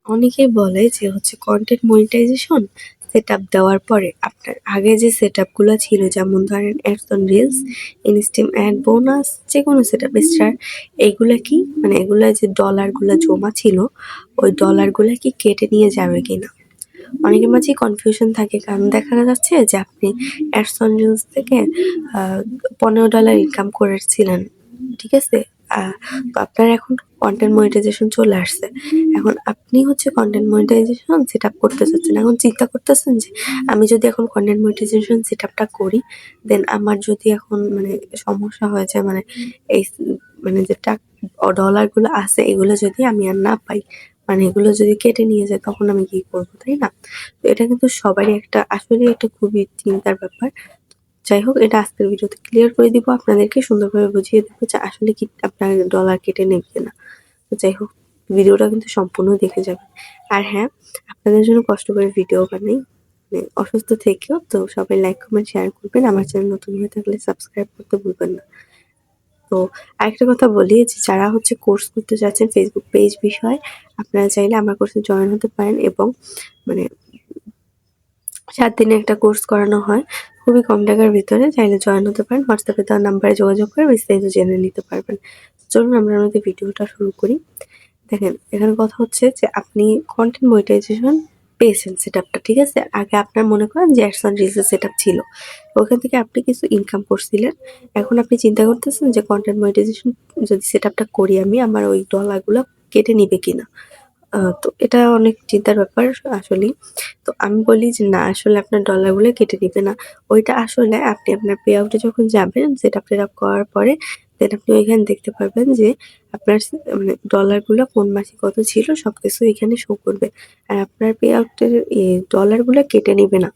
অনেকেই বলে যে হচ্ছে কনটেন্ট মনিটাইজেশন সেটআপ দেওয়ার পরে আপনার আগে যে সেটআপ গুলা ছিল যেমন ধরেন ads on reels, ইনস্টিম add bonus যেকোনো সেটআপ স্টার এইগুলা কি মানে এগুলা যে ডলার গুলা জমা ছিল ওই ডলার গুলা কি কেটে নিয়ে যাবে কিনা? অনেকের মাঝেই কনফিউশন থাকে কারণ দেখা যাচ্ছে যে আপনি অ্যাডস অন রিলস থেকে $15 ইনকাম করেছিলেন, ঠিক আছে? আহ, তো আপনার এখন কন্টেন্ট মনিটাইজেশন চলে আসছে। এখন আপনি হচ্ছে কন্টেন্ট মনিটাইজেশন সেট আপ করতে চাচ্ছেন, এখন চিন্তা করতেছেন যে আমি যদি এখন কন্টেন্ট মনিটাইজেশন সেট আপটা করি দেন আমার যদি এখন মানে সমস্যা হয়ে যায় মানে এই মানে যে ডলার গুলো আছে এগুলো যদি আমি আর না পাই, মানে এগুলো যদি কেটে নিয়ে যায় তখন আমি কি করবো, তাই না? তো এটা কিন্তু সবারই একটা আসলে একটা খুবই চিন্তার ব্যাপার। যাই হোক এটা আজকের ভিডিওতে ক্লিয়ার করে দিব আপনাদেরকে, সুন্দরভাবে বুঝিয়ে দিব যে আসলে কি আপনার ডলার কেটে নেবে কিনা। তো যাই হোক ভিডিওটা কিন্তু সম্পূর্ণ দেখে যাবেন। আর হ্যাঁ, আপনাদের জন্য কষ্ট করে ভিডিও বানাই, মানে অসুস্থ থেকেও। তো সবাই লাইক কমেন্ট শেয়ার করবেন, আমার চ্যানেল নতুন হয়ে থাকলে সাবস্ক্রাইব করতে ভুলবেন না। তো আরেকটা কথা বলি যে যারা হচ্ছে কোর্স করতে চাচ্ছেন ফেসবুক পেজ বিষয়ে, আপনারা চাইলে আমার কোর্সে জয়েন হতে পারেন এবং মানে ৭ দিনে একটা কোর্স করানো হয়। খুবই কম টাকার ভিতরে, চাইলে জয়েন হতে পারেন। হোয়াটসঅ্যাপে দেওয়া নাম্বারে যোগাযোগ করে বিস্তারিত জেনে নিতে পারবেন। চলুন আমরা আমাদের ভিডিওটা শুরু করি। দেখেন এখানে কথা হচ্ছে যে আপনি কনটেন্ট মনিটাইজেশন পেয়েছেন সেটআপটা, ঠিক আছে? আগে আপনার মনে করেন যে অ্যাডস অন রিলস এর সেটআপ ছিল। ওখান থেকে আপনি কিছু ইনকাম করছিলেন। এখন আপনি চিন্তা করতেছেন যে কনটেন্ট মনিটাইজেশন যদি সেটআপটা করি আমি আমার ওই ডলারগুলা কেটে নিবে কিনা? তো এটা অনেক চিন্তার ব্যাপার আসলেই। তো আমি বলি যে না আসলে আপনার ডলারগুলো কেটে নিবে না। ওইটা আসলে আপনি আপনার পে আউট এ যখন যাবেন সেটআপ করার পরে দেন আপনি ওইখানে দেখতে পারবেন যে আপনার মানে ডলারগুলো কোন মাসে কত ছিল সবকিছু এখানে শো করবে। আর আপনার পে আউট এর ডলারগুলো কেটে নিবে না।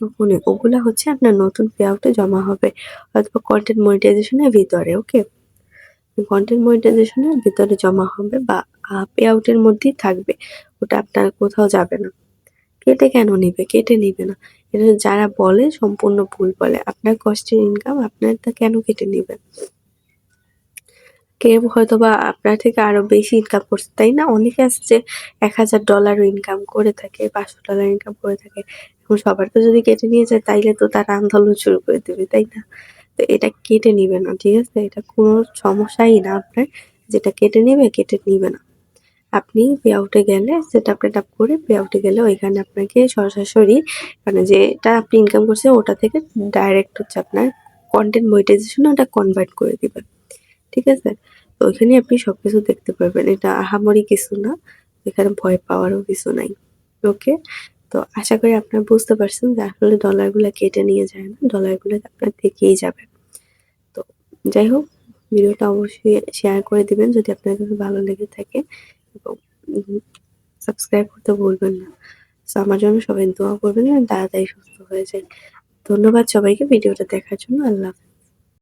কখনোই। ওগুলা হচ্ছে আপনার নতুন পে আউট এ জমা হবে। হয়তোবা কনটেন্ট মনিটাইজেশন এর ভিতরে, ওকে? কনটেন্ট মনিটাইজেশন এর ভিতরে জমা হবে বা পে আউট এর মধ্যেই থাকবে। ওটা আপনার কোথাও যাবে না। কেটে কেন নিবে? কেটে নিবে না। এটা যারা বলে সম্পূর্ণ ভুল বলে। আপনার কষ্টের ইনকাম আপনারটা কেন কেটে নিবে? কেউ হয়তোবা আপনার থেকে আরো বেশি ইনকাম করছে, তাই না? অনেকে আছে যে $১,০০০ ও ইনকাম করে থাকে, $500 ইনকাম করে থাকে। এখন সবার তো যদি কেটে নিয়ে যায় তাইলে তো তারা আন্দোলন শুরু করে দিবে, তাই না? তো এটা কেটে নিবে না, ঠিক আছে? এটা কোনো সমস্যাই না আপনার। যেটা কেটে নিবে, কেটে নিবে না। আপনি পে আউটে গেলে সেটআপ করে পে আউটে গেলে ওইখানে আপনাকে সরাসরি মানে যেটা আপনি ইনকাম করছেন ওটা থেকে ডাইরেক্ট হচ্ছে আপনার কনটেন্ট মনিটাইজেশন এ ওটা কনভার্ট করে দিবে। ঠিক আছে? তো ওইখানে আপনি সবকিছু দেখতে পারবেন। এটা আহামরি কিছু না। এখানে ভয় পাওয়ারও কিছু নাই। ওকে? তো আশা করি আপনারা বুঝতে পারছেন যে আসলে ডলারগুলা কেটে নিয়ে যায় না। ডলারগুলা আপনার থেকেই যাবে। তো যাই হোক ভিডিওটা অবশ্যই শেয়ার করে দিবেন যদি আপনার কাছে ভালো লেগে থাকে এবং সাবস্ক্রাইব করতে ভুলবেন না। সো আমার জন্য সবাই দোয়া করবেন যেন তাড়াতাড়ি সুস্থ হয়ে যাই। ধন্যবাদ সবাইকে ভিডিওটা দেখার জন্য। আল্লাহ হাফেজ।